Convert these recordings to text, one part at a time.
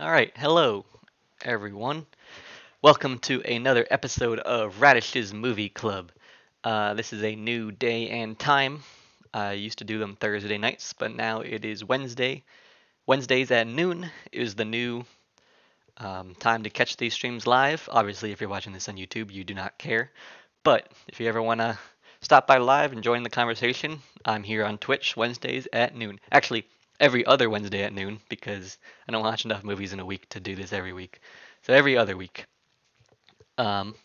All right, hello everyone. Welcome to another episode of Radish's Movie Club. This is a new day and time. I used to do them Thursday nights, but now it is Wednesday. Wednesdays at noon is the new time to catch these streams live. Obviously, if you're watching this on YouTube, you do not care. But if you ever want to stop by live and join the conversation, I'm here on Twitch Wednesdays at noon. Actually, every other Wednesday at noon because I don't watch enough movies in a week to do this every week. So every other week. Um,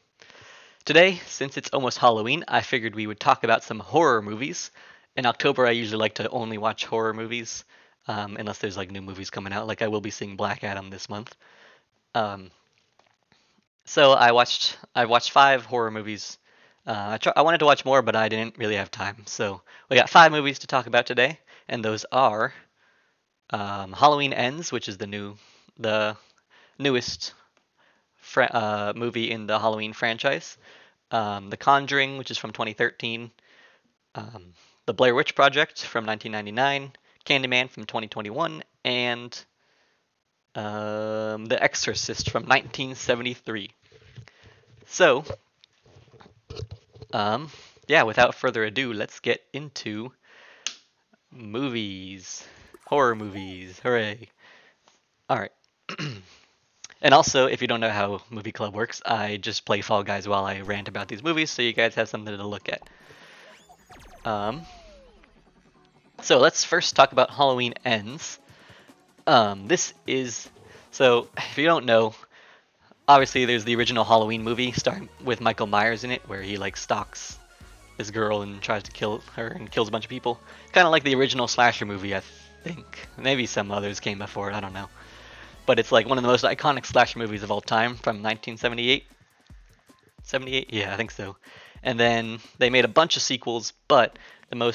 Today, since it's almost Halloween, I figured we would talk about some horror movies. In October, I usually like to only watch horror movies, unless there's like new movies coming out. Like I will be seeing Black Adam this month. Um, so I watched five horror movies. I wanted to watch more, but I didn't really have time. So we got five movies to talk about today, and those are Halloween Ends, which is the newest movie in the Halloween franchise. The Conjuring, which is from 2013. Um, the Blair Witch Project from 1999. Candyman from 2021, and The Exorcist from 1973. So, yeah, without further ado, let's get into movies. Horror movies. Hooray. Alright. And also, if you don't know how Movie Club works, I just play Fall Guys while I rant about these movies, so you guys have something to look at. So let's first talk about Halloween Ends. This is... So, if you don't know, obviously there's the original Halloween movie starring with Michael Myers in it, where he like stalks this girl and tries to kill her and kills a bunch of people. Kind of like the original slasher movie, I think. Maybe some others came before it, I don't know. But it's like one of the most iconic slasher movies of all time from 1978. 78? Yeah, I think so. And then they made a bunch of sequels, but one of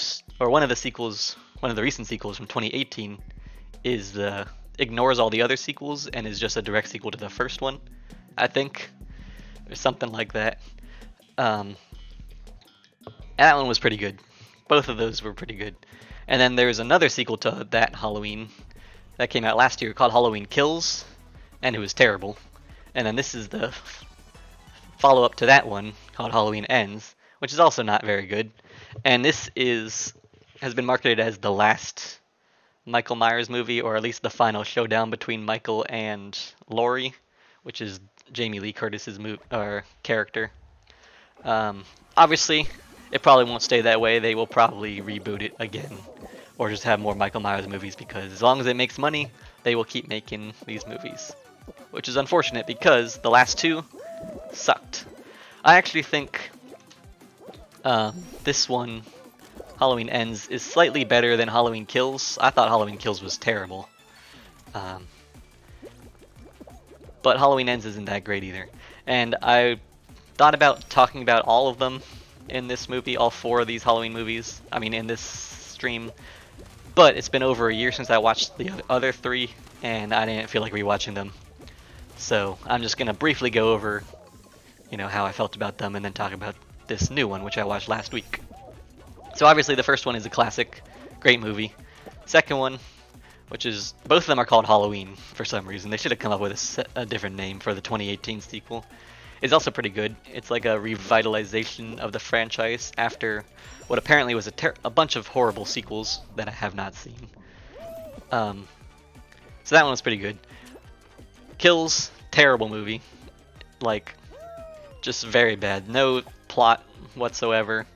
the recent sequels from 2018 ignores all the other sequels and is just a direct sequel to the first one, I think, or something like that. And that one was pretty good. Both of those were pretty good. And then there's another sequel to that Halloween that came out last year called Halloween Kills, and it was terrible. And then this is the follow-up to that one called Halloween Ends, which is also not very good. And this has been marketed as the last Michael Myers movie, or at least the final showdown between Michael and Laurie, which is Jamie Lee Curtis's character. Obviously, it probably won't stay that way. They will probably reboot it again, or just have more Michael Myers movies, because as long as it makes money, they will keep making these movies. Which is unfortunate, because the last two sucked. I actually think this one, Halloween Ends, is slightly better than Halloween Kills. I thought Halloween Kills was terrible. But Halloween Ends isn't that great either. And I thought about talking about all of them in this movie, all four of these Halloween movies, in this stream. But it's been over a year since I watched the other three, and I didn't feel like rewatching them. So I'm just going to briefly go over, how I felt about them, and then talk about this new one, which I watched last week. So obviously the first one is a classic, great movie. Second one, both of them are called Halloween for some reason. They should have come up with a different name for the 2018 sequel. It's also pretty good. It's like a revitalization of the franchise after what apparently was a bunch of horrible sequels that I have not seen. So that one was pretty good. Kills, terrible movie. Like, just very bad. No plot whatsoever.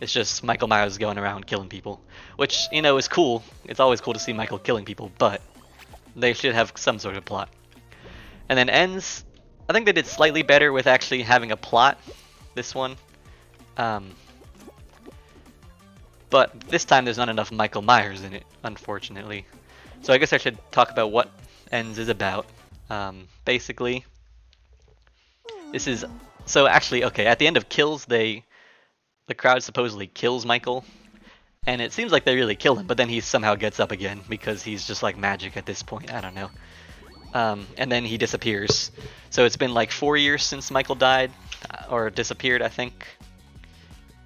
It's just Michael Myers going around killing people. Which, is cool. It's always cool to see Michael killing people, but they should have some sort of plot. And then Ends, I think they did slightly better with actually having a plot, this one. But this time there's not enough Michael Myers in it, unfortunately. So I guess I should talk about what Ends is about. Basically, this is... So actually, okay, at the end of Kills, the crowd supposedly kills Michael. And it seems like they really kill him, but then he somehow gets up again because he's just like magic at this point. I don't know. And then he disappears. So it's been like 4 years since Michael died, or disappeared, I think,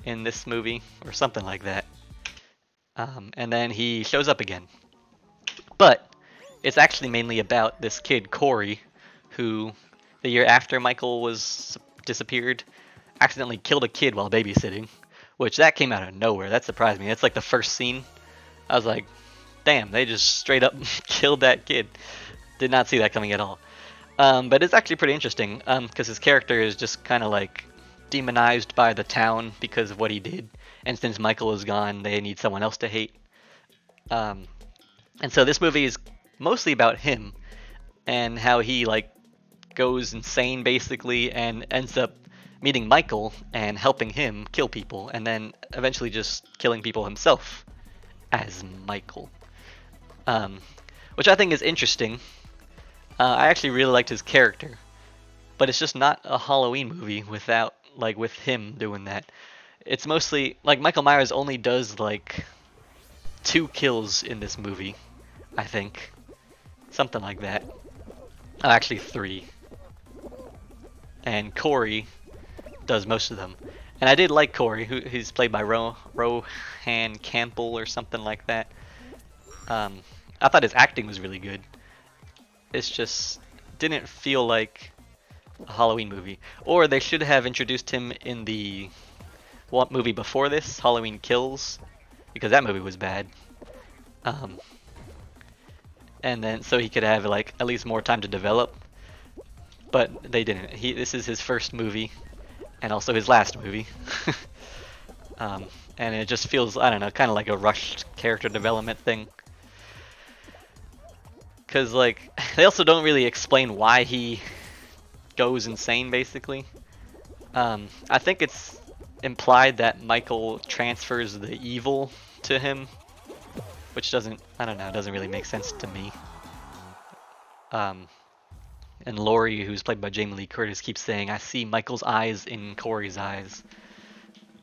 in this movie, or something like that. And then he shows up again. But it's actually mainly about this kid Corey, who the year after Michael was disappeared, accidentally killed a kid while babysitting, which that came out of nowhere. That surprised me. That's like the first scene. I was like, damn, they just straight up killed that kid. Did not see that coming at all. But it's actually pretty interesting because his character is just kind of like demonized by the town because of what he did. And since Michael is gone, they need someone else to hate. And so this movie is mostly about him and how he like goes insane basically and ends up meeting Michael and helping him kill people and then eventually just killing people himself as Michael. Which I think is interesting. I actually really liked his character, but it's just not a Halloween movie without with him doing that. It's mostly like Michael Myers only does like 2 kills in this movie, I think. Something like that. Oh, actually 3. And Corey does most of them. And I did like Corey, who's played by Rohan Campbell or something like that. I thought his acting was really good. It's just didn't feel like a Halloween movie. Or they should have introduced him in the movie before this, Halloween Kills, because that movie was bad. And then so he could have like at least more time to develop. But they didn't. This is his first movie, and also his last movie. And it just feels, I don't know, kind of like a rushed character development thing. Because like they also don't really explain why he goes insane, basically. I think it's implied that Michael transfers the evil to him, which doesn't, I don't know, doesn't really make sense to me. And Laurie, who's played by Jamie Lee Curtis, keeps saying, I see Michael's eyes in Corey's eyes.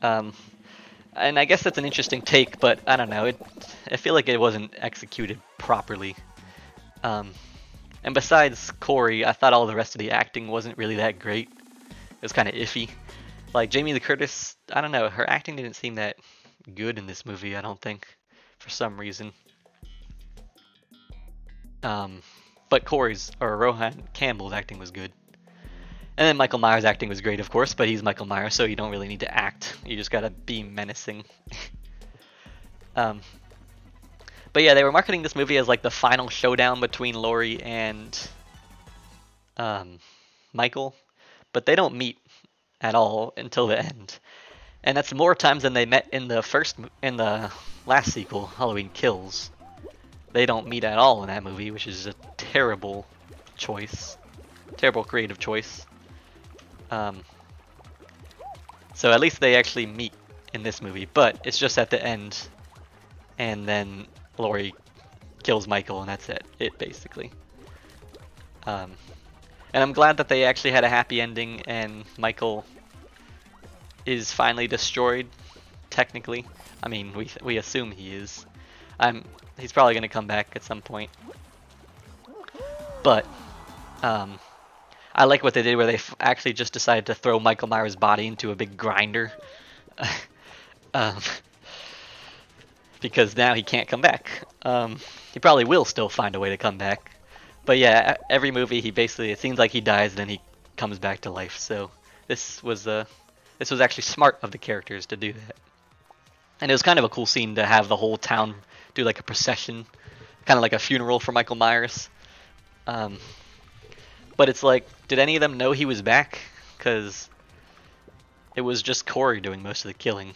And I guess that's an interesting take, but I don't know, I feel like it wasn't executed properly. And besides Corey, I thought all the rest of the acting wasn't really that great. It was kind of iffy. Like Jamie Lee Curtis, I don't know, her acting didn't seem that good in this movie, I don't think, for some reason. But Rohan Campbell's acting was good. And then Michael Myers' acting was great, of course, but he's Michael Myers, so you don't really need to act. You just gotta be menacing. But yeah, they were marketing this movie as like the final showdown between Laurie and Michael, but they don't meet at all until the end. And that's more times than they met in the last sequel, Halloween Kills. They don't meet at all in that movie, which is a terrible choice. Terrible creative choice. So at least they actually meet in this movie, but it's just at the end, and then Laurie kills Michael, and that's it basically. And I'm glad that they actually had a happy ending, and Michael is finally destroyed, technically. I mean, we assume he is. He's probably going to come back at some point. But I like what they did where they actually just decided to throw Michael Myers' body into a big grinder. Because now he can't come back. He probably will still find a way to come back. But yeah, every movie it seems like he dies and then he comes back to life. So this was actually smart of the characters to do that. And it was kind of a cool scene to have the whole town do like a procession, kind of like a funeral for Michael Myers. But it's like, did any of them know he was back? Because it was just Corey doing most of the killing.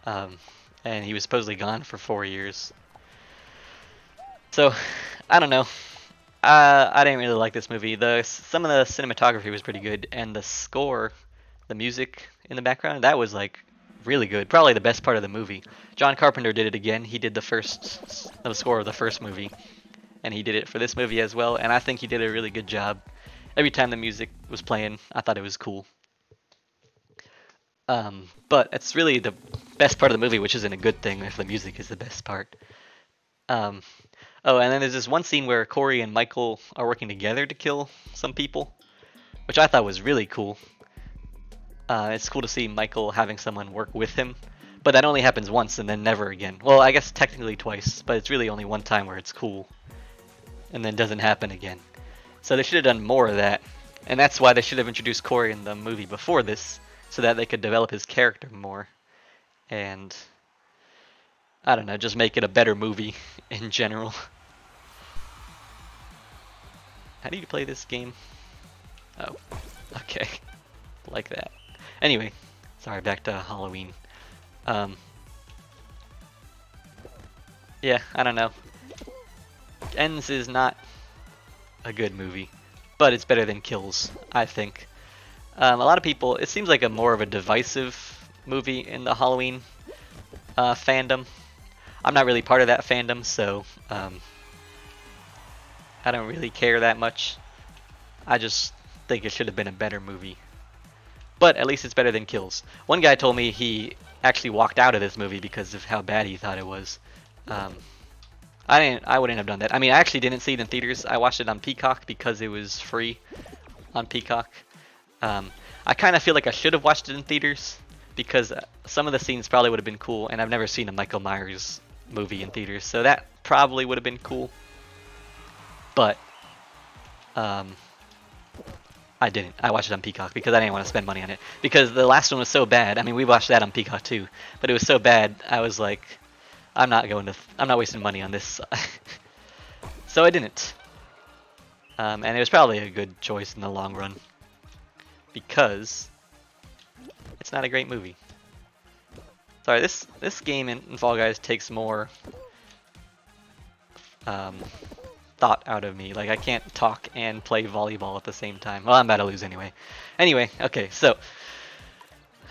And he was supposedly gone for 4 years. So, I don't know. I didn't really like this movie. Some of the cinematography was pretty good, and the score, the music in the background, that was like really good. Probably the best part of the movie. John Carpenter did it again. He did the score of the first movie, and he did it for this movie as well, and I think he did a really good job. Every time the music was playing, I thought it was cool. But it's really the best part of the movie, which isn't a good thing if the music is the best part. Oh, and then there's this one scene where Corey and Michael are working together to kill some people, which I thought was really cool. It's cool to see Michael having someone work with him, but that only happens once and then never again. Well, I guess technically twice, but it's really only one time where it's cool. and then doesn't happen again. So they should have done more of that, and that's why they should have introduced Corey in the movie before this, so that they could develop his character more, and I don't know, just make it a better movie in general. How do you play this game? Oh, okay, like that. Anyway, sorry, back to Halloween. Yeah, I don't know. Ends is not a good movie, but it's better than Kills, I think. A lot of people, it seems like a more of a divisive movie in the Halloween fandom. I'm not really part of that fandom, so I don't really care that much. I just think it should have been a better movie. But at least it's better than Kills. One guy told me he actually walked out of this movie because of how bad he thought it was. I wouldn't have done that. I mean, I actually didn't see it in theaters. I watched it on Peacock because it was free on Peacock. I kind of feel like I should have watched it in theaters because some of the scenes probably would have been cool, and I've never seen a Michael Myers movie in theaters, so that probably would have been cool. But I didn't. I watched it on Peacock because I didn't want to spend money on it. Because the last one was so bad. I mean, we watched that on Peacock too, but it was so bad. I was like, I'm not wasting money on this. So I didn't. And it was probably a good choice in the long run because it's not a great movie. Sorry, this game in Fall Guys takes more thought out of me. Like, I can't talk and play volleyball at the same time. Well, I'm about to lose anyway. Anyway, okay, so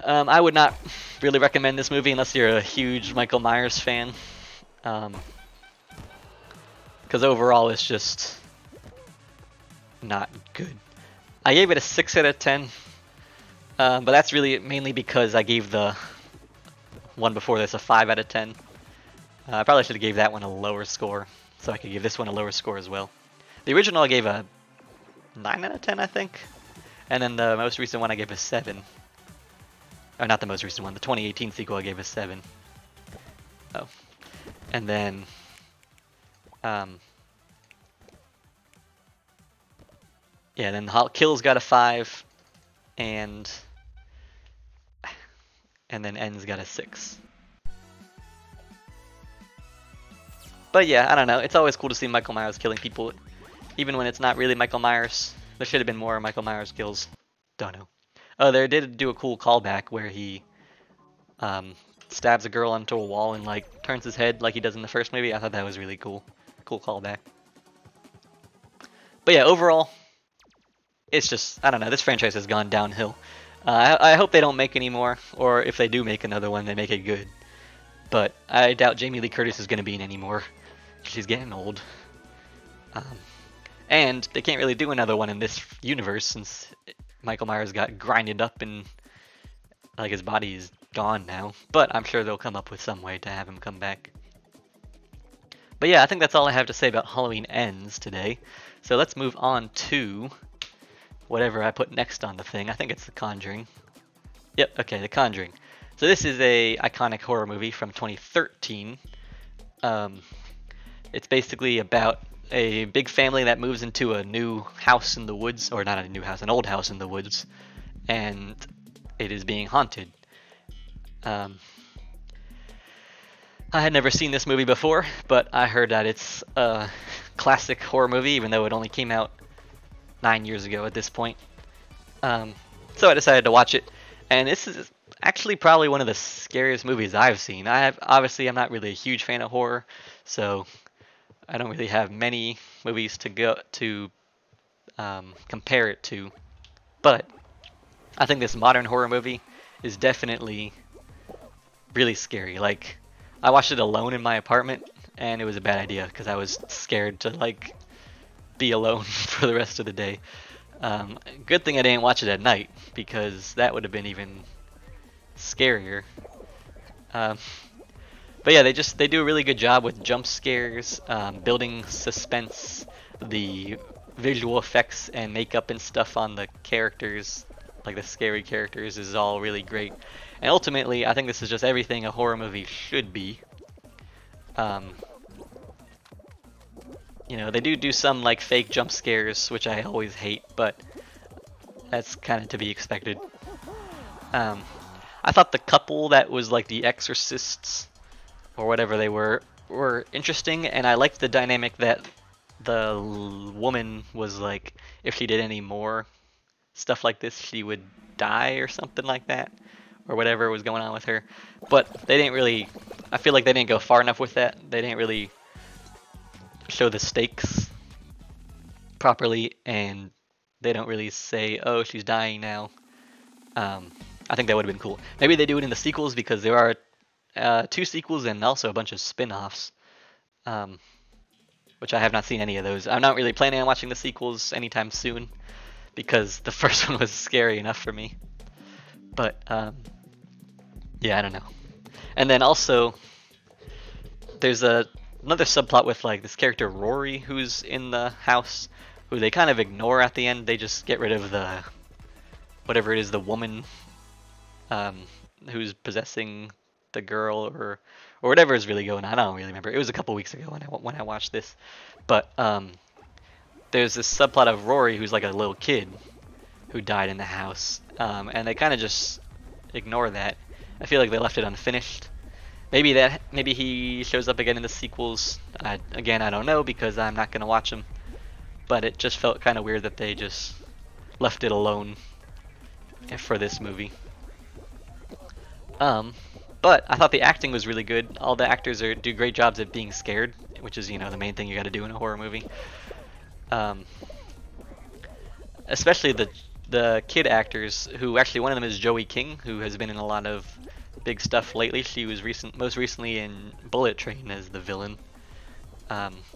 I would not really recommend this movie unless you're a huge Michael Myers fan. Because overall it's just not good. I gave it a 6 out of 10. But that's really mainly because I gave the one before this a 5 out of 10. I probably should have gave that one a lower score, so I could give this one a lower score as well. The original I gave a 9 out of 10, I think. And then the most recent one I gave a 7. Or not the most recent one, the 2018 sequel I gave a 7. Oh. And then yeah, then Kills got a 5, and then Ends got a 6. But yeah, I don't know. It's always cool to see Michael Myers killing people, even when it's not really Michael Myers. There should have been more Michael Myers kills. Don't know. Oh, they did do a cool callback where he stabs a girl onto a wall and like turns his head like he does in the first movie. I thought that was really cool. Cool callback. But yeah, overall, it's just, I don't know, this franchise has gone downhill. I hope they don't make any more, or if they do make another one, they make it good. But I doubt Jamie Lee Curtis is going to be in any more. She's getting old. And they can't really do another one in this universe since Michael Myers got grinded up and like his body is gone now. But I'm sure they'll come up with some way to have him come back. But yeah, I think that's all I have to say about Halloween Ends today. So let's move on to whatever I put next on the thing. I think it's The Conjuring. Yep, okay, The Conjuring. So this is a iconic horror movie from 2013. It's basically about a big family that moves into a new house in the woods, or not a new house, an old house in the woods, and it is being haunted. I had never seen this movie before, but I heard that it's a classic horror movie, even though it only came out 9 years ago at this point. So I decided to watch it, and this is actually probably one of the scariest movies I've seen. Obviously I'm not really a huge fan of horror, so I don't really have many movies to compare it to, but I think this modern horror movie is definitely really scary. Like, I watched it alone in my apartment, and it was a bad idea because I was scared to like be alone for the rest of the day. Good thing I didn't watch it at night because that would have been even scarier. But yeah, they do a really good job with jump scares, building suspense, the visual effects and makeup and stuff on the characters, like the scary characters, is all really great. And ultimately, I think this is just everything a horror movie should be. You know, they do some like fake jump scares, which I always hate, but that's kind of to be expected. Um, I thought the couple that was like the exorcists or whatever they were interesting, and I liked the dynamic that the woman was like, if she did any more stuff like this, she would die or something like that, or whatever was going on with her. But they didn't really, I feel like they didn't go far enough with that. They didn't really show the stakes properly, and they don't really say, oh, she's dying now. I think that would have been cool. Maybe they do it in the sequels, because there are 2 sequels and also a bunch of spin-offs, which I have not seen any of those. I'm not really planning on watching the sequels anytime soon, because the first one was scary enough for me. But yeah, I don't know. And then also, there's another subplot with like this character Rory, who's in the house, who they kind of ignore at the end. They just get rid of the whatever it is, the woman who's possessing the girl, or whatever is really going on. I don't really remember. It was a couple weeks ago when I watched this, but there's this subplot of Rory, who's like a little kid who died in the house, and they kind of just ignore that. I feel like they left it unfinished. Maybe he shows up again in the sequels. Again, I don't know, because I'm not gonna watch them. But it just felt kind of weird that they just left it alone for this movie. But I thought the acting was really good. All the actors do great jobs at being scared, which is, you know, the main thing you got to do in a horror movie. Especially the kid actors, who actually, one of them is Joey King, who has been in a lot of big stuff lately. She was most recently in Bullet Train as the villain.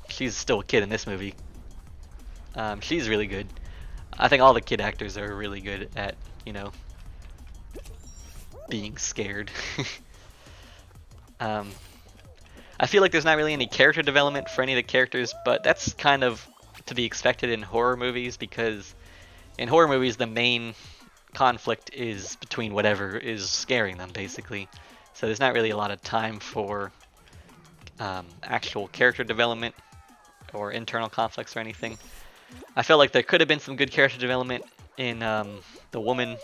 She's still a kid in this movie. She's really good. I think all the kid actors are really good at, you know, being scared. I feel like there's not really any character development for any of the characters, but that's kind of to be expected in horror movies, because in horror movies the main conflict is between whatever is scaring them, basically. So there's not really a lot of time for actual character development or internal conflicts or anything. I felt like there could have been some good character development in the woman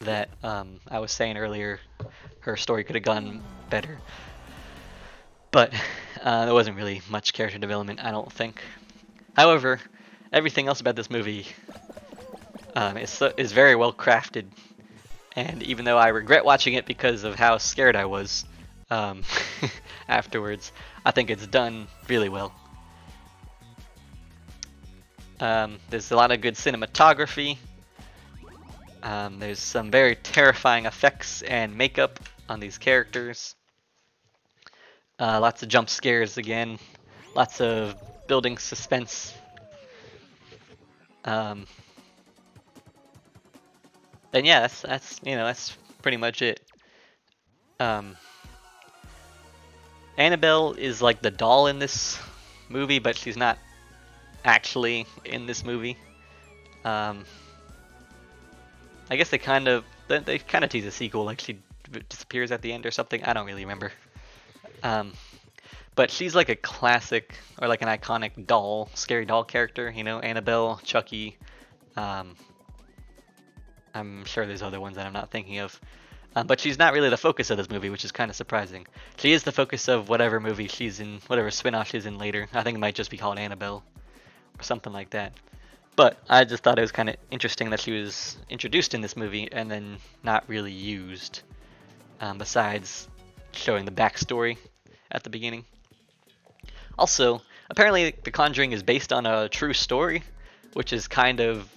that I was saying earlier. Her story could have gone better, but there wasn't really much character development, I don't think. However, everything else about this movie is very well crafted, and even though I regret watching it because of how scared I was afterwards, I think it's done really well. There's a lot of good cinematography. There's some very terrifying effects and makeup on these characters. Lots of jump scares again. Lots of building suspense. And yeah, that's pretty much it. Annabelle is like the doll in this movie, but she's not actually in this movie. I guess they kind of tease a sequel, like she disappears at the end or something. I don't really remember. But she's like a classic, or like an iconic doll, scary doll character. You know, Annabelle, Chucky. I'm sure there's other ones that I'm not thinking of. But she's not really the focus of this movie, which is kind of surprising. She is the focus of whatever movie she's in, whatever spin-off she's in later. I think it might just be called Annabelle or something like that. But I just thought it was kind of interesting that she was introduced in this movie and then not really used, besides showing the backstory at the beginning. Also, apparently The Conjuring is based on a true story, which is kind of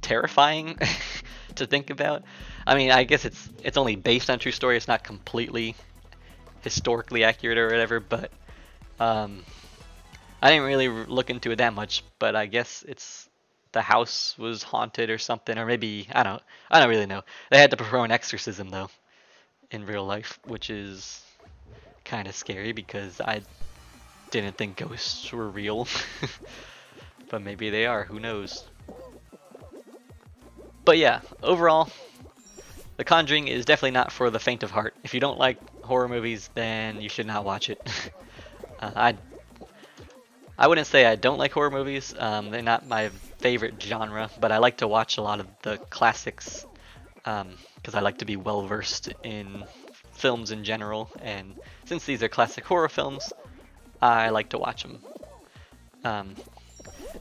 terrifying to think about. I mean, I guess it's only based on a true story. It's not completely historically accurate or whatever, but I didn't really look into it that much, but I guess the house was haunted or something, or maybe I don't really know. They had to perform an exorcism though in real life, which is kind of scary because I didn't think ghosts were real. But maybe they are, who knows. But yeah, overall, The Conjuring is definitely not for the faint of heart. If you don't like horror movies, then you should not watch it. I wouldn't say I don't like horror movies. They're not my favorite genre, but I like to watch a lot of the classics because I like to be well versed in films in general. And since these are classic horror films, I like to watch them.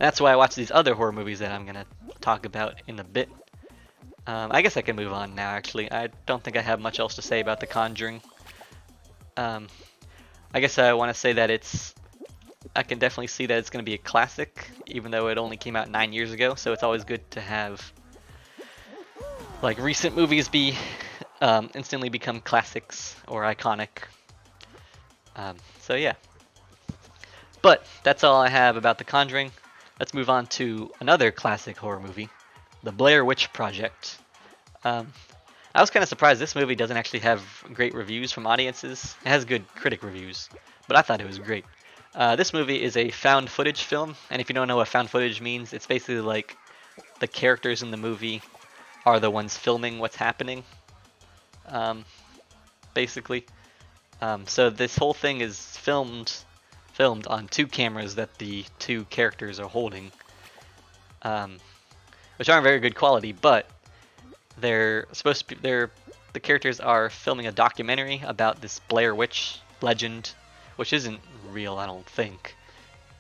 That's why I watch these other horror movies that I'm gonna talk about in a bit. I guess I can move on now. Actually, I don't think I have much else to say about The Conjuring. I guess I want to say that I can definitely see that it's going to be a classic, even though it only came out 9 years ago. So it's always good to have like recent movies be instantly become classics or iconic. So yeah. But that's all I have about The Conjuring. Let's move on to another classic horror movie, The Blair Witch Project. I was kind of surprised this movie doesn't actually have great reviews from audiences. It has good critic reviews, but I thought it was great. This movie is a found footage film, and if you don't know what found footage means, it's basically like the characters in the movie are the ones filming what's happening, basically. So this whole thing is filmed on 2 cameras that the 2 characters are holding, which aren't very good quality, but they're supposed to be, the characters are filming a documentary about this Blair Witch legend, which isn't real, I don't think.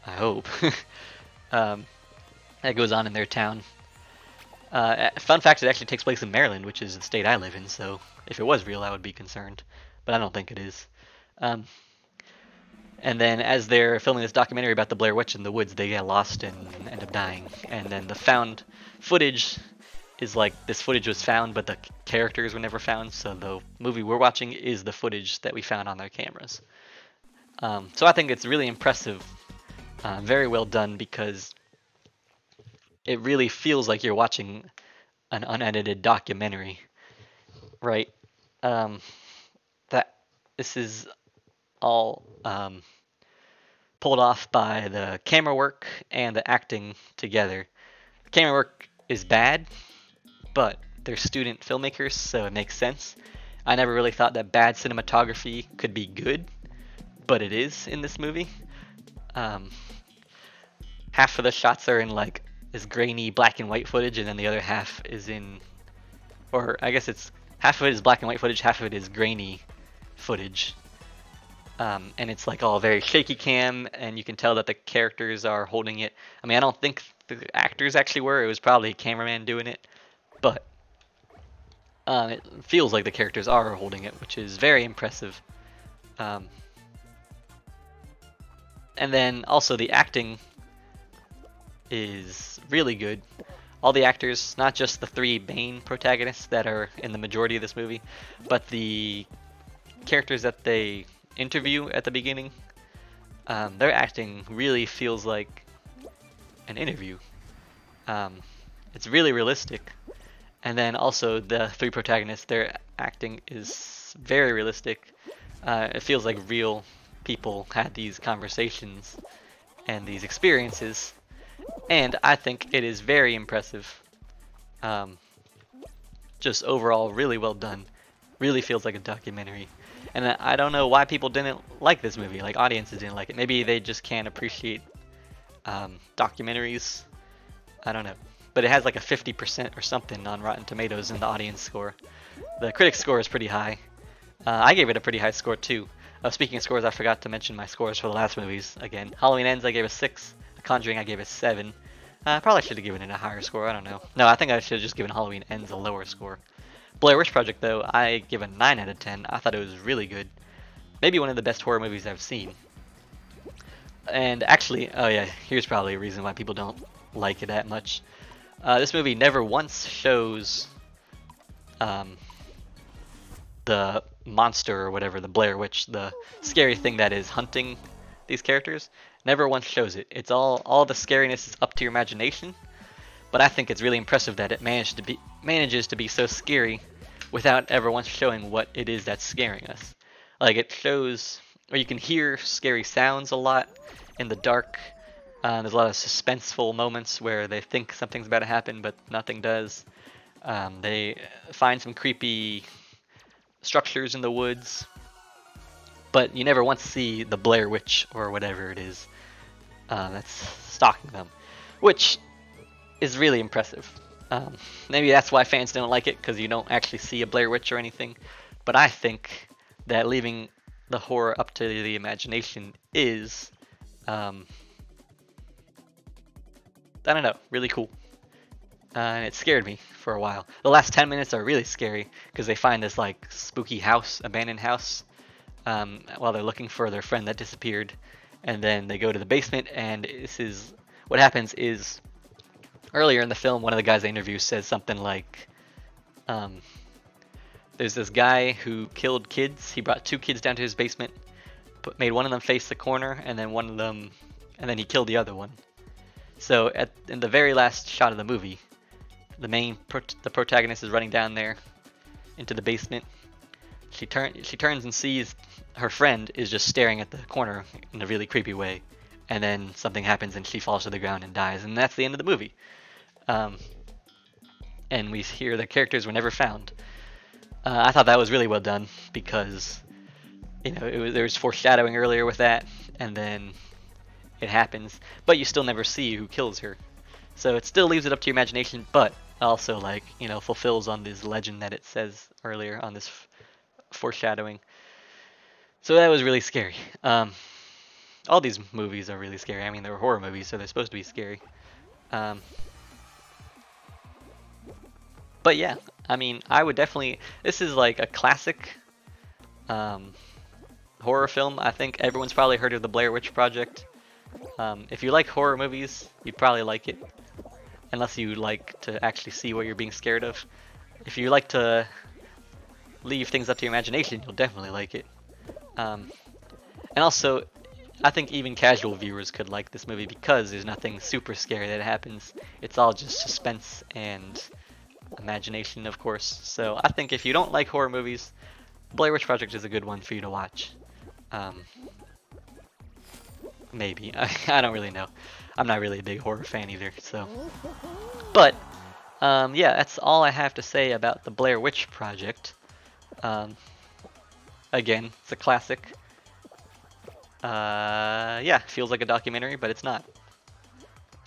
I hope. That goes on in their town. Fun fact, it actually takes place in Maryland, which is the state I live in, so if it was real, I would be concerned. But I don't think it is. And then as they're filming this documentary about the Blair Witch in the woods, they get lost and end up dying. And then the found footage is like, this footage was found, but the characters were never found, so the movie we're watching is the footage that we found on their cameras. So I think it's really impressive, very well done, because it really feels like you're watching an unedited documentary, right? That this is all pulled off by the camera work and the acting together. The camera work is bad, but they're student filmmakers, so it makes sense. I never really thought that bad cinematography could be good, but it is in this movie. Half of the shots are in like this grainy black and white footage, and then the other half is in, or I guess it's half of it is black and white footage, half of it is grainy footage. And it's like all very shaky cam, and you can tell that the characters are holding it. I mean, I don't think the actors actually were. It was probably a cameraman doing it. But it feels like the characters are holding it, which is very impressive. And then also the acting is really good. All the actors, not just the 3 main protagonists that are in the majority of this movie, but the characters that they interview at the beginning, their acting really feels like an interview. It's really realistic. And then also the 3 protagonists, their acting is very realistic. It feels like real people had these conversations and these experiences. And I think it is very impressive. Just overall, really well done. Really feels like a documentary. And I don't know why people didn't like this movie. Like, audiences didn't like it. Maybe they just can't appreciate documentaries. I don't know. But it has like a 50% or something on Rotten Tomatoes in the audience score. The critic score is pretty high. I gave it a pretty high score too. Speaking of scores, I forgot to mention my scores for the last movies again. Halloween Ends I gave a 6. The Conjuring I gave a 7. I probably should have given it a higher score, I don't know. No, I think I should have just given Halloween Ends a lower score. Blair Witch Project though, I give a 9 out of 10. I thought it was really good. Maybe one of the best horror movies I've seen. And actually, oh yeah, here's probably a reason why people don't like it that much. This movie never once shows the monster or whatever, the Blair Witch, the scary thing that is hunting these characters. Never once shows it. It's all the scariness is up to your imagination. But I think it's really impressive that it manages to be so scary without ever once showing what it is that's scaring us. Like, it shows, or you can hear scary sounds a lot in the dark. There's a lot of suspenseful moments where they think something's about to happen, but nothing does. They find some creepy structures in the woods, but you never once see the Blair Witch or whatever it is. that's stalking them, which is really impressive. Maybe that's why fans don't like it, because you don't actually see a Blair Witch or anything. But I think that leaving the horror up to the imagination is, I don't know, really cool. And it scared me for a while. The last 10 minutes are really scary because they find this like spooky house, abandoned house, while they're looking for their friend that disappeared. And then they go to the basement, and this is what happens is earlier in the film, one of the guys they interview says something like, there's this guy who killed kids. He brought 2 kids down to his basement, made one of them face the corner, and then he killed the other one. So in the very last shot of the movie, the protagonist is running down there into the basement. She turns and sees her friend is just staring at the corner in a really creepy way, and then something happens and she falls to the ground and dies, and that's the end of the movie. And we hear the characters were never found. I thought that was really well done because there was foreshadowing earlier with that, and then it happens, but you still never see who kills her. So it still leaves it up to your imagination, but also fulfills on this legend that it says earlier on this foreshadowing. So that was really scary. All these movies are really scary. I mean, they're horror movies, so they're supposed to be scary. But yeah, I mean, I would definitely. This is like a classic horror film. I think everyone's probably heard of the Blair Witch Project. If you like horror movies, you'd probably like it. Unless you like to actually see what you're being scared of. If you like to leave things up to your imagination, you'll definitely like it. And also, I think even casual viewers could like this movie because there's nothing super scary that happens. It's all just suspense and imagination, of course. So I think if you don't like horror movies, Blair Witch Project is a good one for you to watch. Maybe. I don't really know. I'm not really a big horror fan either, so. But, yeah, that's all I have to say about the Blair Witch Project. Again, it's a classic. Yeah, feels like a documentary, but it's not.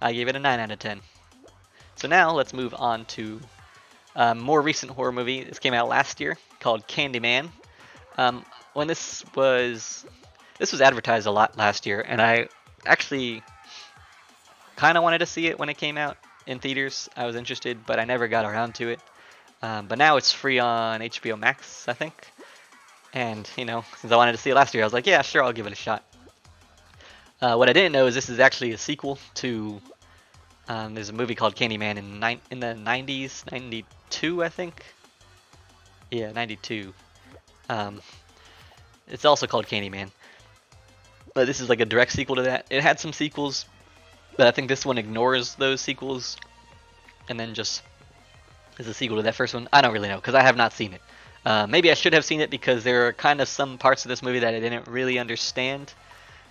I gave it a 9 out of 10. So now, let's move on to a more recent horror movie. This came out last year, called Candyman. When this was advertised a lot last year, and I actually kind of wanted to see it when it came out in theaters. I was interested, but I never got around to it. But now it's free on HBO Max, I think. And, since I wanted to see it last year, I was like, yeah, sure, I'll give it a shot. What I didn't know is this is actually a sequel to, there's a movie called Candyman in the 90s, 92, I think. Yeah, 92. It's also called Candyman. But this is like a direct sequel to that. It had some sequels, but I think this one ignores those sequels and then just is a sequel to that first one. I don't really know because I have not seen it. Maybe I should have seen it because there are kind of some parts of this movie that I didn't really understand.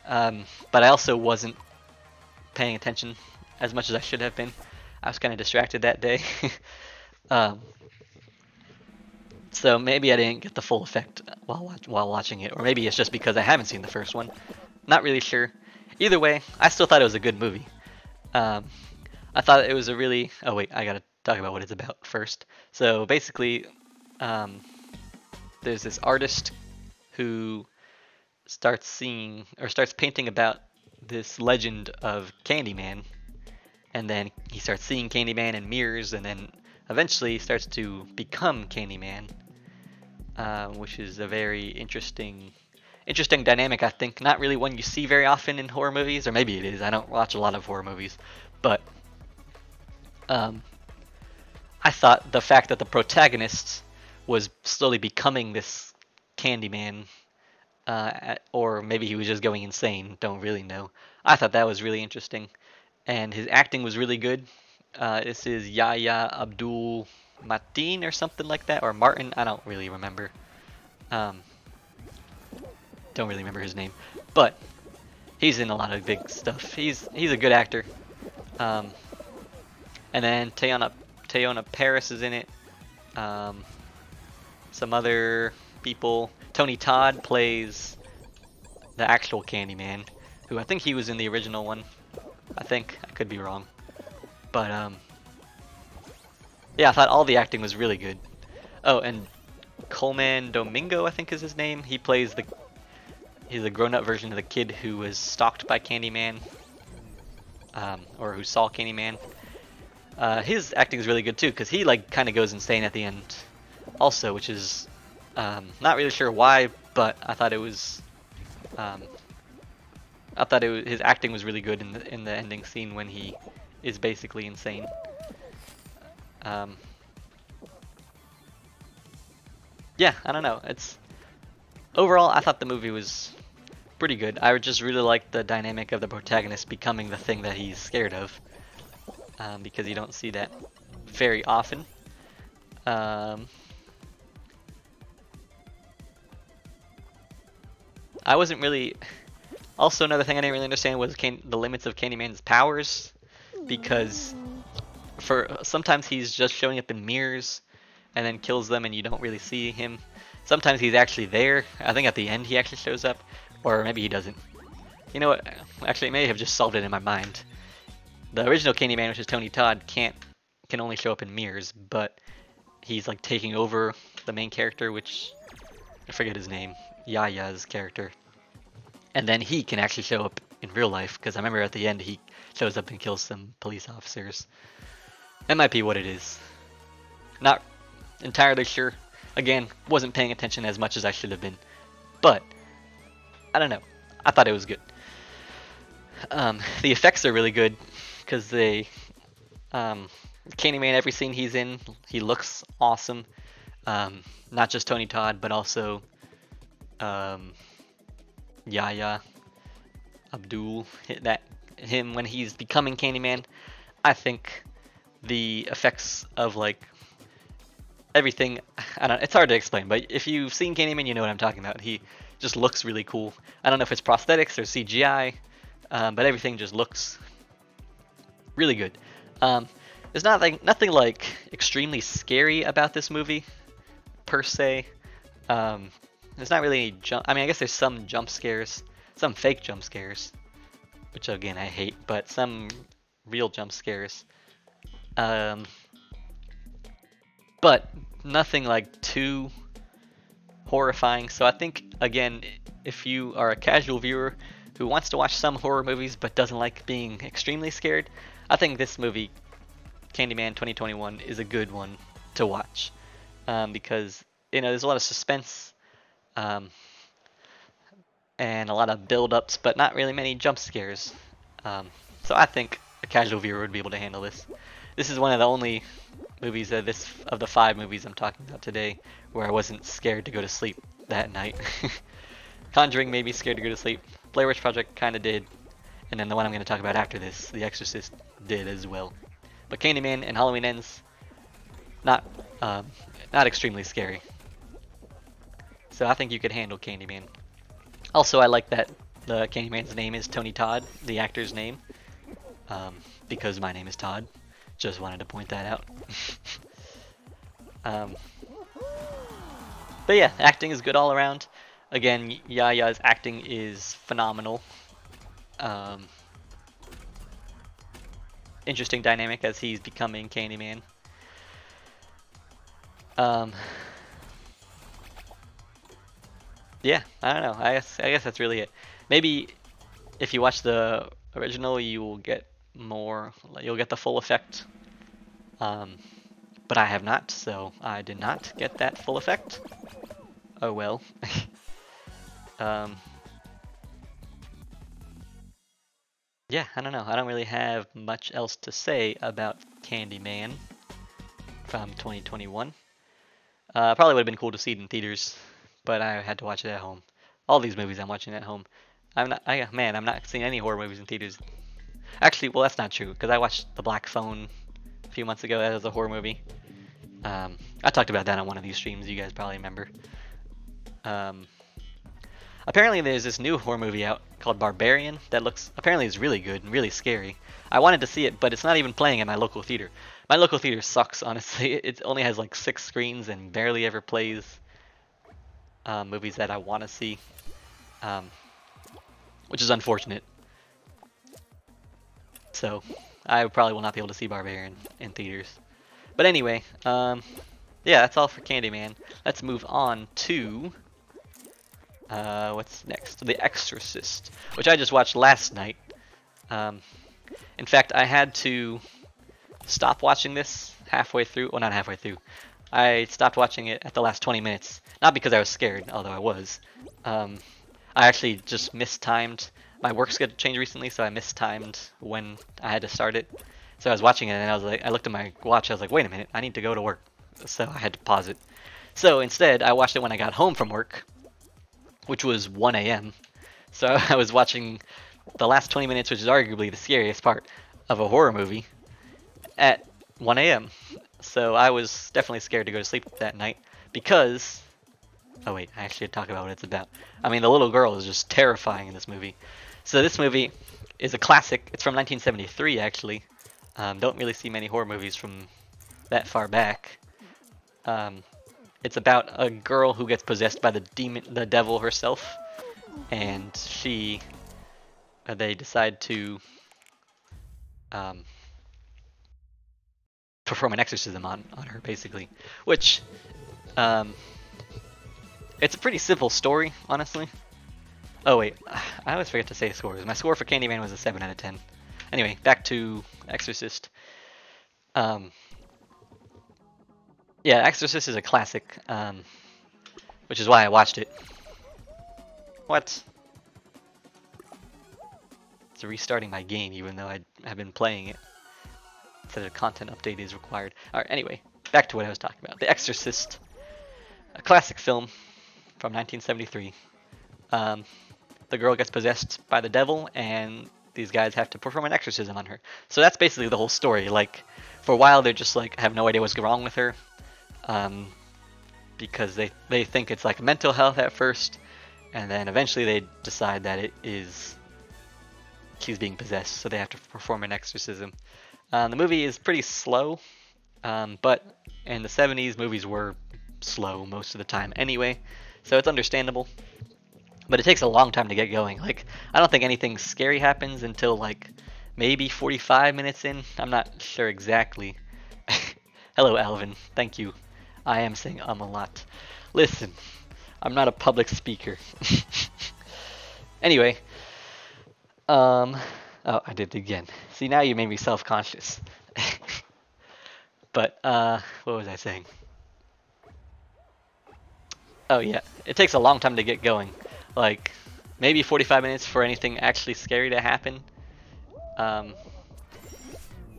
But I also wasn't paying attention as much as I should have been. I was kind of distracted that day. So maybe I didn't get the full effect while watching it. Or maybe it's just because I haven't seen the first one. Not really sure. Either way, I still thought it was a good movie. I thought it was a really... Oh wait, I gotta talk about what it's about first. So basically, there's this artist who starts painting about this legend of Candyman. And then he starts seeing Candyman in mirrors, and then eventually starts to become Candyman. Which is a very interesting dynamic, I think. Not really one you see very often in horror movies, or maybe it is. I don't watch a lot of horror movies, but I thought the fact that the protagonist was slowly becoming this Candyman, or maybe he was just going insane, don't really know. I thought that was really interesting, and his acting was really good. This is Yahya Abdul Mateen or something like that, or Martin, I don't really remember. Don't really remember his name, but he's in a lot of big stuff. He's a good actor. And then Teyona Paris is in it. Some other people. Tony Todd plays the actual Candyman, who I think he was in the original one. I think. I could be wrong. But, yeah, I thought all the acting was really good. Oh, and Coleman Domingo, I think is his name. He's a grown-up version of the kid who was stalked by Candyman, or who saw Candyman. His acting is really good too, because he like kind of goes insane at the end, also, which is not really sure why, but I thought his acting was really good in the ending scene when he is basically insane. Yeah, I don't know. Overall, I thought the movie was pretty good. I just really liked the dynamic of the protagonist becoming the thing that he's scared of, because you don't see that very often. I wasn't really. Also, another thing I didn't really understand was the limits of Candyman's powers, because sometimes he's just showing up in mirrors and then kills them and you don't really see him. Sometimes he's actually there. I think at the end he actually shows up, or maybe he doesn't. You know what? Actually, I may have just solved it in my mind. The original Candyman, which is Tony Todd, can only show up in mirrors, but he's like taking over the main character, which I forget his name, Yaya's character. And then he can actually show up in real life, because I remember at the end he shows up and kills some police officers. That might be what it is. Not entirely sure. Again, wasn't paying attention as much as I should have been. But, I don't know. I thought it was good. The effects are really good, because Candyman, every scene he's in, he looks awesome. Not just Tony Todd, but also Yaya Abdul, him when he's becoming Candyman. I think the effects of like everything, I don't know, it's hard to explain, but if you've seen Candyman, you know what I'm talking about. He just looks really cool. I don't know if it's prosthetics or CGI, but everything just looks really good. There's nothing like extremely scary about this movie per se. There's not really any I mean, I guess there's some jump scares, some fake jump scares, which again I hate, but some real jump scares. But nothing like too horrifying. So I think, again, if you are a casual viewer who wants to watch some horror movies but doesn't like being extremely scared, I think this movie, Candyman 2021, is a good one to watch, because there's a lot of suspense and a lot of build-ups, but not really many jump scares. So I think a casual viewer would be able to handle this. This is one of the only movies of the 5 movies I'm talking about today where I wasn't scared to go to sleep that night. Conjuring made me scared to go to sleep. Blair Witch Project kind of did, and then the one I'm going to talk about after this, The Exorcist, did as well. But Candyman and Halloween Ends, not extremely scary. So I think you could handle Candyman. Also, I like that the Candyman's name is Tony Todd, the actor's name, because my name is Todd. Just wanted to point that out. But yeah, acting is good all around. Again, Yaya's acting is phenomenal. Interesting dynamic as he's becoming Candyman. Yeah, I don't know. I guess that's really it. Maybe if you watch the original, you'll get the full effect. But I have not, so I did not get that full effect. Oh well. Yeah, I don't know. I don't really have much else to say about Candyman from 2021. Probably would have been cool to see it in theaters, but I had to watch it at home. All these movies I'm watching at home. I'm not seeing any horror movies in theaters. Actually, well, that's not true, because I watched The Black Phone a few months ago. That was a horror movie. I talked about that on one of these streams, you guys probably remember. Apparently there's this new horror movie out called Barbarian that apparently is really good and really scary. I wanted to see it, but it's not even playing at my local theater. My local theater sucks, honestly. It only has like 6 screens and barely ever plays movies that I want to see, which is unfortunate. So I probably will not be able to see Barbarian in theaters. But anyway, yeah, that's all for Candyman. Let's move on to what's next? The Exorcist, which I just watched last night. Um, in fact, I had to stop watching this halfway through. Well, not halfway through. I stopped watching it at the last 20 minutes. Not because I was scared, although I was. I actually just mistimed. My work schedule changed recently, so I mistimed when I had to start it. So I was watching it, and I looked at my watch. I was like, wait a minute, I need to go to work. So I had to pause it. So instead, I watched it when I got home from work, which was 1 a.m. So I was watching the last 20 minutes, which is arguably the scariest part of a horror movie, at 1 a.m. So I was definitely scared to go to sleep that night because... Oh wait, I actually talk about what it's about. I mean, the little girl is just terrifying in this movie. So this movie is a classic. It's from 1973, actually. Don't really see many horror movies from that far back. It's about a girl who gets possessed by the devil herself, and they decide to perform an exorcism on her, basically. Which, it's a pretty simple story, honestly. Oh wait, I always forget to say scores. My score for Candyman was a 7 out of 10. Anyway, back to Exorcist. Yeah, Exorcist is a classic, which is why I watched it. What? It's restarting my game, even though I have been playing it. So the content update is required. Alright, anyway, back to what I was talking about. The Exorcist, a classic film from 1973. The girl gets possessed by the devil, and these guys have to perform an exorcism on her. So that's basically the whole story. Like, for a while, they're just like have no idea what's wrong with her, because they think it's like mental health at first, and then eventually they decide that she's being possessed, so they have to perform an exorcism. The movie is pretty slow, but in the 70s, movies were slow most of the time anyway, so it's understandable. But it takes a long time to get going. Like, I don't think anything scary happens until like maybe 45 minutes in. I'm not sure exactly. Hello, Alvin. Thank you. I am saying a lot. Listen, I'm not a public speaker. Anyway, oh, I did it again. See, now you made me self-conscious. But what was I saying? Oh yeah, it takes a long time to get going. Like, maybe 45 minutes for anything actually scary to happen.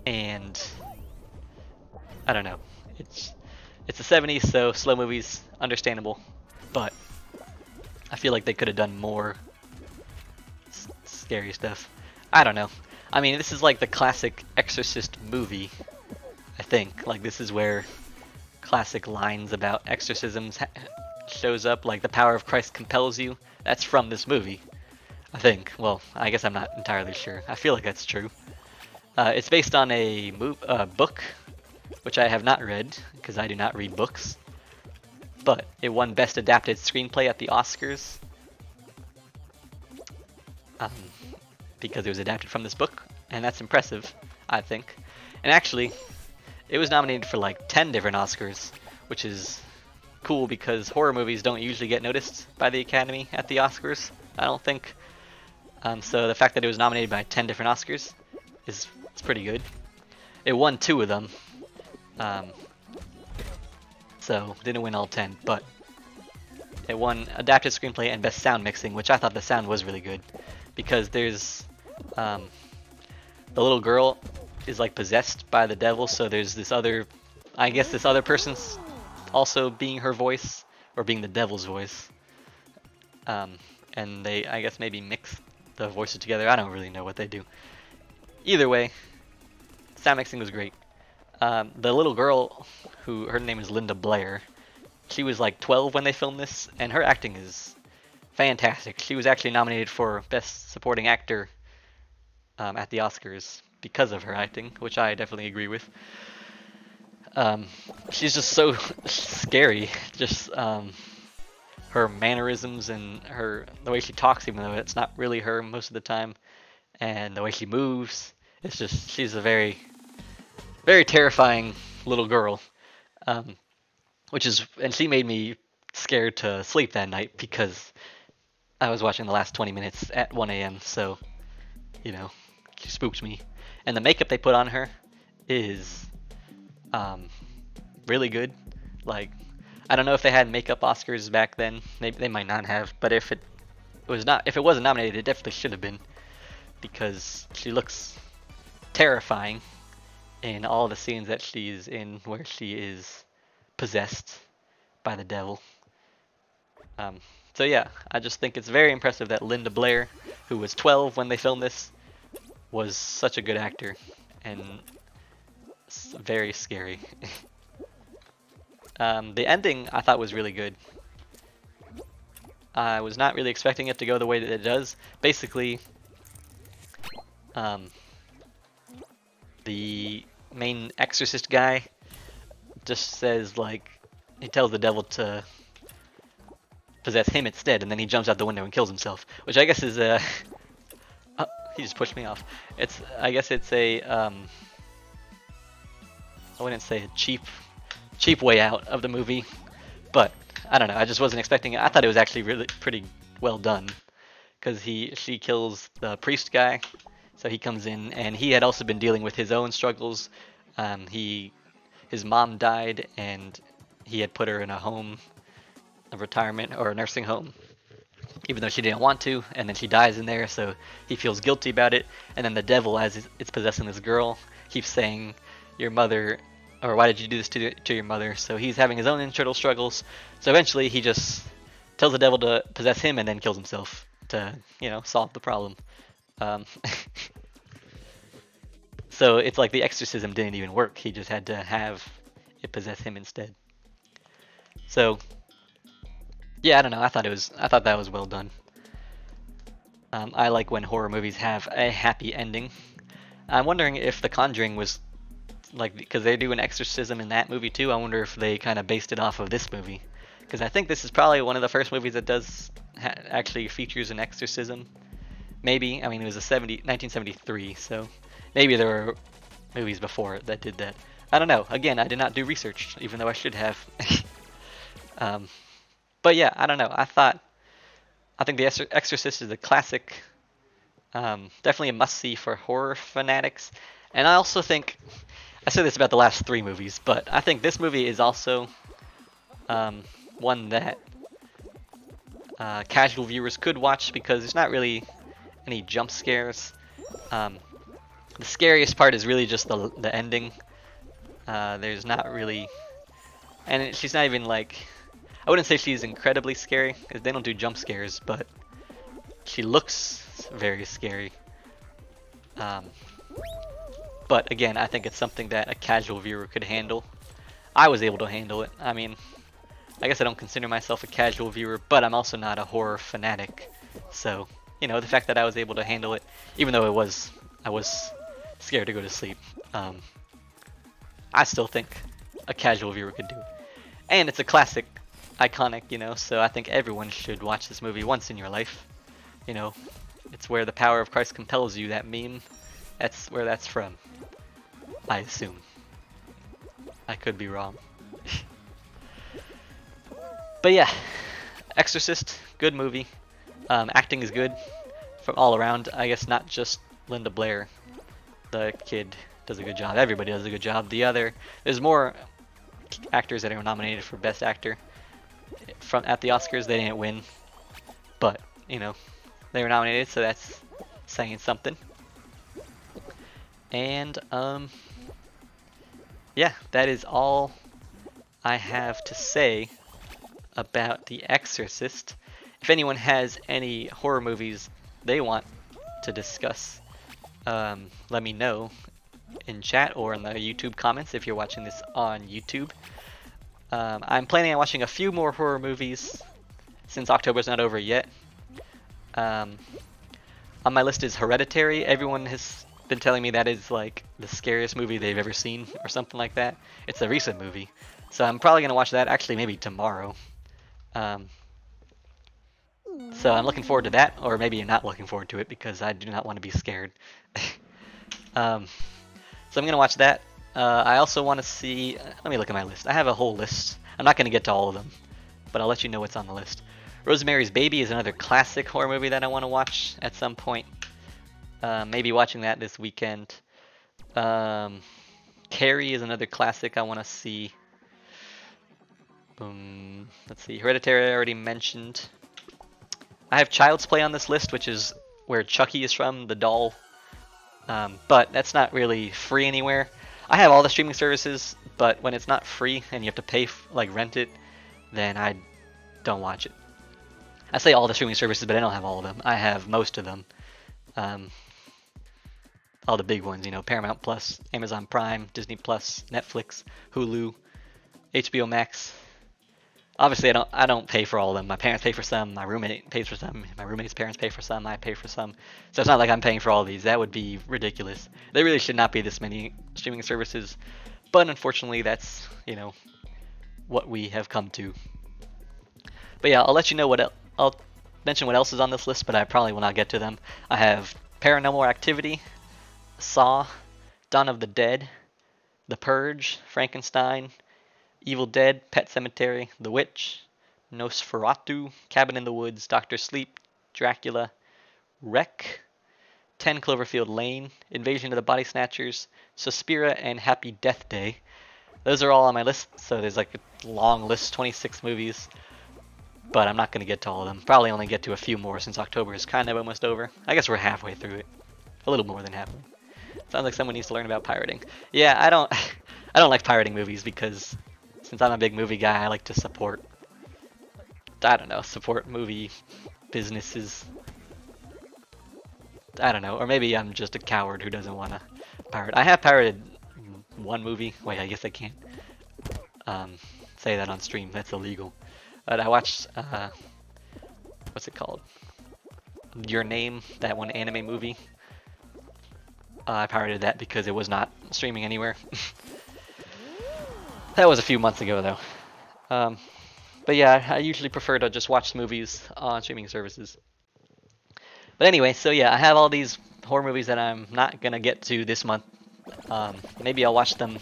And I don't know. It's the 70s, so slow movies, understandable. But I feel like they could have done more scary stuff. I don't know. I mean, this is like the classic Exorcist movie, I think. Like, this is where classic lines about exorcisms shows up, like the power of Christ compels you. That's from this movie, I think. Well, I guess I'm not entirely sure. I feel like that's true. It's based on a book, which I have not read, because I do not read books. But it won Best Adapted Screenplay at the Oscars, because it was adapted from this book, and that's impressive, I think. And actually, it was nominated for like 10 different Oscars, which is cool because horror movies don't usually get noticed by the Academy at the Oscars, I don't think. So the fact that it was nominated by 10 different Oscars is pretty good. It won 2 of them, so didn't win all 10, but it won Adapted Screenplay and Best Sound Mixing, which I thought the sound was really good, because there's the little girl is like possessed by the devil, so there's this other, I guess this other person's also being her voice, or being the devil's voice, and they, I guess, maybe mix the voices together. I don't really know what they do. Either way, sound mixing was great. The little girl, her name is Linda Blair, she was like 12 when they filmed this, and her acting is fantastic. She was actually nominated for Best Supporting Actor at the Oscars because of her acting, which I definitely agree with. She's just so scary. Just her mannerisms and the way she talks, even though it's not really her most of the time, and the way she moves. It's just she's a very, very terrifying little girl. Um, and she made me scared to sleep that night because I was watching the last 20 minutes at 1 a.m. So, you know, she spooked me. And the makeup they put on her is um, really good. Like, I don't know if they had makeup Oscars back then. They might not have, but if it wasn't nominated, it definitely should have been because she looks terrifying in all the scenes that she's in where she is possessed by the devil. Um, so yeah, I just think it's very impressive that Linda Blair, who was 12 when they filmed this, was such a good actor and very scary. The ending I thought was really good. I was not really expecting it to go the way that it does. Basically, the main exorcist guy just says, like, he tells the devil to possess him instead, and then he jumps out the window and kills himself, which I guess is a oh, he just pushed me off. I guess it's a I wouldn't say a cheap way out of the movie, but I don't know, I just wasn't expecting it. I thought it was actually really pretty well done because she kills the priest guy, so he comes in and he had also been dealing with his own struggles. His mom died and he had put her in a home, a retirement or a nursing home, even though she didn't want to, and then she dies in there, so he feels guilty about it. And then the devil, as it's possessing this girl, keeps saying, your mother, or why did you do this to your mother? So he's having his own internal struggles. So eventually he just tells the devil to possess him and then kills himself to, solve the problem. So it's like the exorcism didn't even work. He just had to have it possess him instead. So yeah, I don't know. I thought that was well done. I like when horror movies have a happy ending. I'm wondering if The Conjuring was like, because they do an exorcism in that movie too. I wonder if they kind of based it off of this movie, because I think this is probably one of the first movies that does actually features an exorcism. Maybe, I mean, it was 1973, so maybe there were movies before it that did that. I don't know. Again, I did not do research, even though I should have. But yeah, I don't know. I think The Exorcist is a classic. Definitely a must-see for horror fanatics. And I also think, I say this about the last three movies, but I think this movie is also one that casual viewers could watch because there's not really any jump scares. The scariest part is really just the ending. There's not really, and she's not even like, I wouldn't say she's incredibly scary because they don't do jump scares, but she looks very scary. But again, I think it's something that a casual viewer could handle. I was able to handle it. I mean, I guess I don't consider myself a casual viewer, but I'm also not a horror fanatic. So, the fact that I was able to handle it, even though I was scared to go to sleep, I still think a casual viewer could do it. And it's a classic, iconic, so I think everyone should watch this movie once in your life. It's where the power of Christ compels you, that meme. That's where that's from, I assume. I could be wrong. But yeah, Exorcist, good movie. Acting is good from all around. I guess not just Linda Blair. The kid does a good job. Everybody does a good job. There's more actors that are nominated for Best Actor at the Oscars. They didn't win, but they were nominated, so that's saying something. And yeah, that is all I have to say about The Exorcist. If anyone has any horror movies they want to discuss, let me know in chat or in the YouTube comments if you're watching this on YouTube. I'm planning on watching a few more horror movies since October's not over yet. On my list is Hereditary. Everyone has been telling me that is like the scariest movie they've ever seen or something like that. It's a recent movie, so I'm probably gonna watch that actually maybe tomorrow. So I'm looking forward to that, or maybe you're not looking forward to it because I do not want to be scared. So I'm gonna watch that. I also want to see. Let me look at my list. I have a whole list. I'm not gonna get to all of them, but I'll let you know what's on the list. Rosemary's Baby is another classic horror movie that I want to watch at some point. Maybe watching that this weekend. Carrie is another classic I want to see. Let's see. Hereditary I already mentioned. I have Child's Play on this list, which is where Chucky is from, the doll. But that's not really free anywhere. I have all the streaming services, but when it's not free and you have to pay, like rent it, then I don't watch it. I say all the streaming services, but I don't have all of them. I have most of them. All the big ones, you know, Paramount Plus, Amazon Prime, Disney Plus, Netflix, Hulu, HBO Max. Obviously, I don't pay for all of them. My parents pay for some. My roommate pays for some. My roommate's parents pay for some. I pay for some. So it's not like I'm paying for all of these. That would be ridiculous. There really should not be this many streaming services. But unfortunately, that's, you know, what we have come to. But yeah, I'll let you know I'll mention what else is on this list, but I probably will not get to them. I have Paranormal Activity, Saw, Dawn of the Dead, The Purge, Frankenstein, Evil Dead, Pet Sematary, The Witch, Nosferatu, Cabin in the Woods, Doctor Sleep, Dracula, Wreck, 10 Cloverfield Lane, Invasion of the Body Snatchers, Suspiria, and Happy Death Day. Those are all on my list, so there's like a long list, 26 movies, but I'm not going to get to all of them. Probably only get to a few more since October is kind of almost over. I guess we're halfway through it. A little more than halfway. Sounds like someone needs to learn about pirating. Yeah, I don't like pirating movies because since I'm a big movie guy, I like to support, I don't know, support movie businesses. I don't know, or maybe I'm just a coward who doesn't want to pirate. I have pirated one movie. Wait, I guess I can't say that on stream. That's illegal. But I watched, what's it called? Your Name, that one anime movie. I pirated that because it was not streaming anywhere. That was a few months ago, though. But yeah, I usually prefer to just watch movies on streaming services. But anyway, so yeah, I have all these horror movies that I'm not going to get to this month. Maybe I'll watch them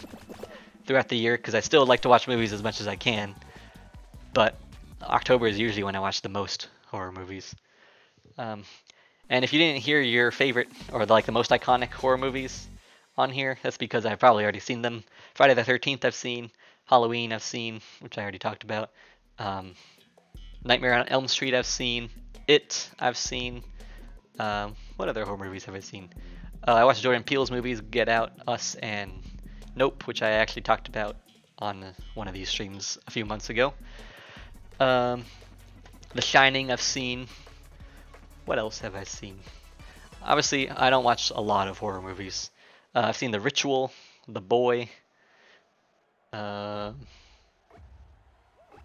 throughout the year because I still like to watch movies as much as I can. But October is usually when I watch the most horror movies. And if you didn't hear your favorite or like the most iconic horror movies on here, that's because I've probably already seen them. Friday the 13th I've seen, Halloween I've seen, which I already talked about. Nightmare on Elm Street I've seen, It I've seen. What other horror movies have I seen? I watched Jordan Peele's movies, Get Out, Us, and Nope, which I actually talked about on one of these streams a few months ago. The Shining I've seen. What else have I seen? Obviously, I don't watch a lot of horror movies. I've seen The Ritual, The Boy,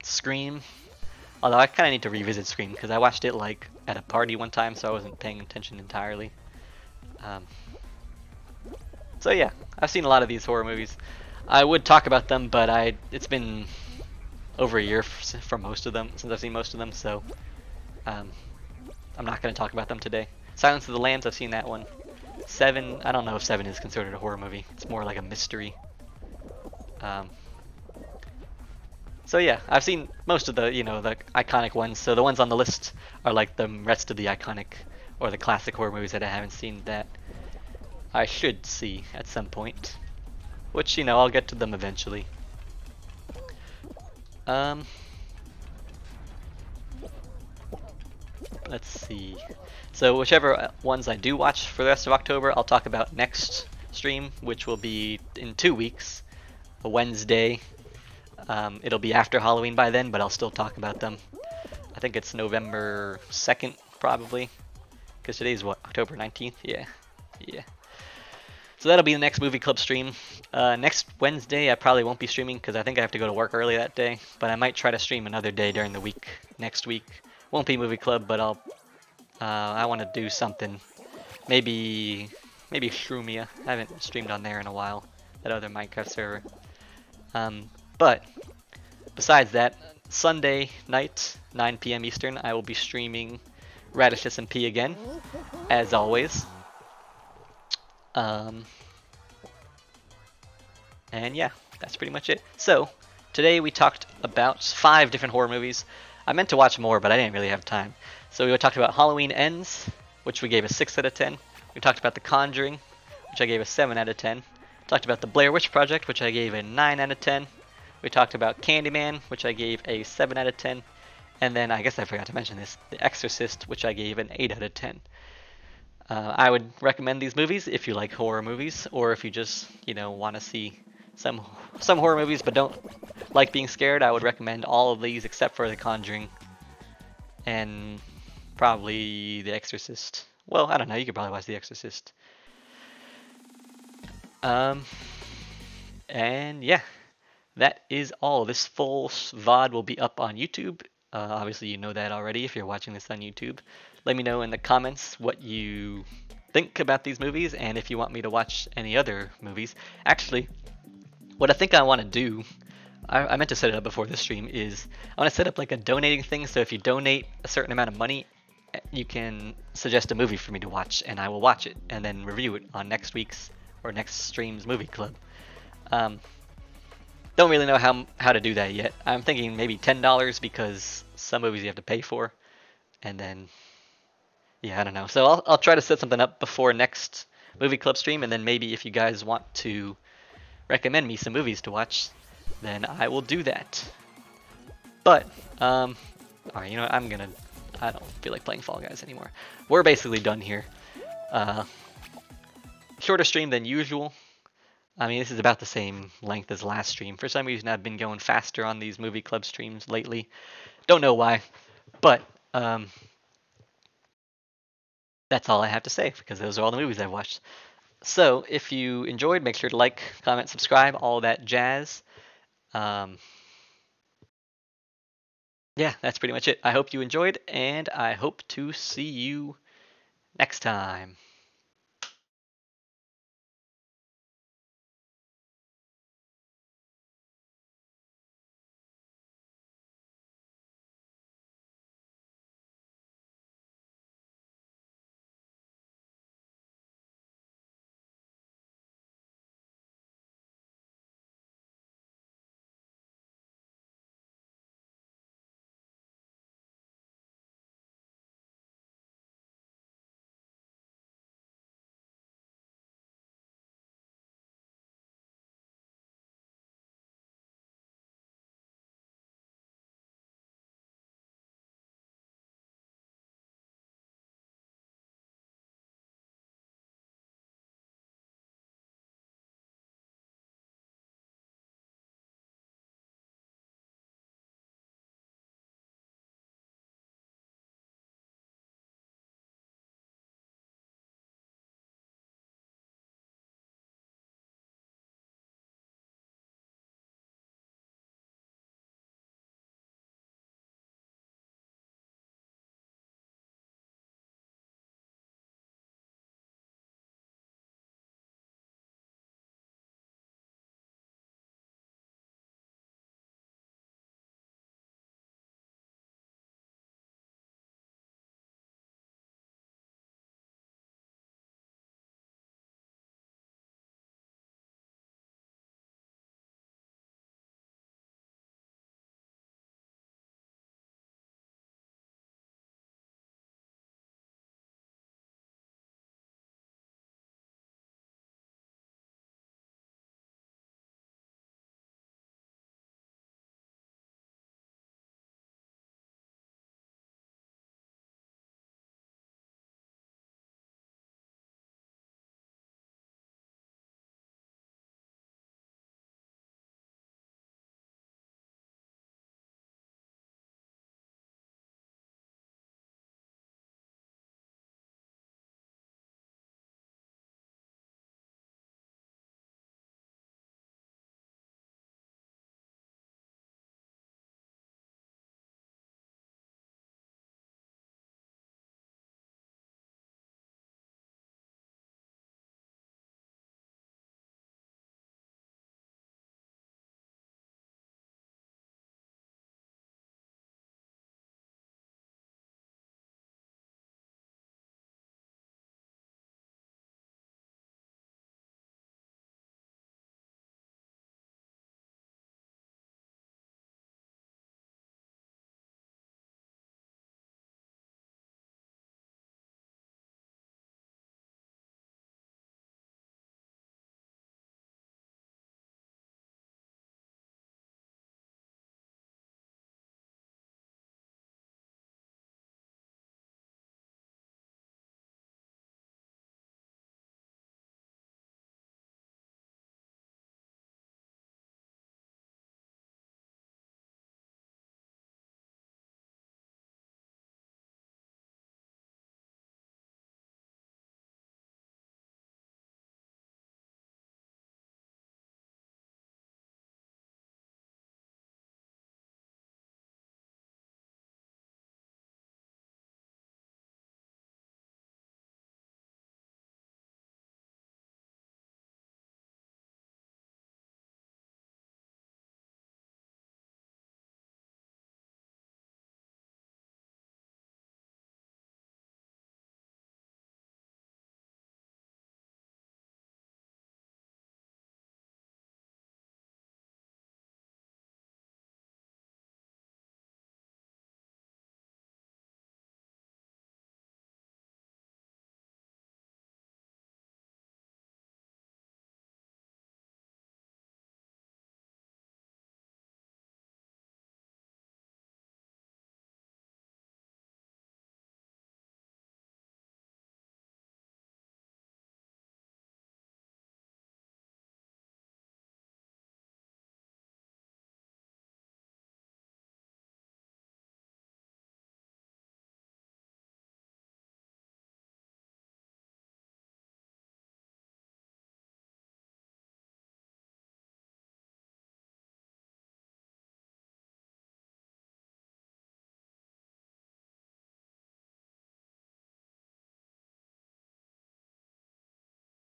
Scream. Although I kind of need to revisit Scream because I watched it like at a party one time, so I wasn't paying attention entirely. So yeah, I've seen a lot of these horror movies. I would talk about them, but it's been over a year for most of them since I've seen most of them, so I'm not going to talk about them today. Silence of the Lambs, I've seen that one. Seven, I don't know if Seven is considered a horror movie. It's more like a mystery. So yeah, I've seen most of the, you know, the iconic ones. So the ones on the list are like the rest of the iconic or the classic horror movies that I haven't seen that I should see at some point. Which, you know, I'll get to them eventually. Let's see. So whichever ones I do watch for the rest of October, I'll talk about next stream, which will be in 2 weeks, a Wednesday. It'll be after Halloween by then, but I'll still talk about them. I think it's November 2nd, probably, because today's what, October 19th? Yeah. So that'll be the next movie club stream. Next Wednesday, I probably won't be streaming because I think I have to go to work early that day, but I might try to stream another day during the week, next week. Won't be movie club, but I want to do something. Maybe Shrumia. I haven't streamed on there in a while. That other Minecraft server. But besides that, Sunday night, 9 p.m. Eastern, I will be streaming Radish SMP again, as always. Um, and yeah, that's pretty much it. So today we talked about 5 different horror movies. I meant to watch more, but I didn't really have time. So we talked about Halloween Ends, which we gave a 6 out of 10. We talked about The Conjuring, which I gave a 7 out of 10. We talked about The Blair Witch Project, which I gave a 9 out of 10. We talked about Candyman, which I gave a 7 out of 10. And then I guess I forgot to mention this, The Exorcist, which I gave an 8 out of 10. I would recommend these movies if you like horror movies, or if you just, want to see some horror movies but don't like being scared. I would recommend all of these except for The Conjuring and probably The Exorcist. Well, I don't know. You could probably watch The Exorcist. Um, and yeah, that is all. This full VOD will be up on YouTube. Obviously, you know that already if you're watching this on YouTube. Let me know in the comments what you think about these movies and if you want me to watch any other movies. Actually, what I think I want to do, I meant to set it up before this stream, is I want to set up like a donating thing. So if you donate a certain amount of money, you can suggest a movie for me to watch and I will watch it and then review it on next week's or next stream's movie club. Don't really know how to do that yet. I'm thinking maybe $10 because some movies you have to pay for, and then yeah, I don't know. So I'll try to set something up before next movie club stream, and then maybe if you guys want to recommend me some movies to watch, then I will do that. But all right, you know what? I don't feel like playing Fall Guys anymore. We're basically done here. Shorter stream than usual. I mean, this is about the same length as last stream. For some reason, I've been going faster on these movie club streams lately. Don't know why, but that's all I have to say because those are all the movies I've watched. So if you enjoyed, make sure to like, comment, subscribe, all that jazz. Yeah, that's pretty much it. I hope you enjoyed, and I hope to see you next time.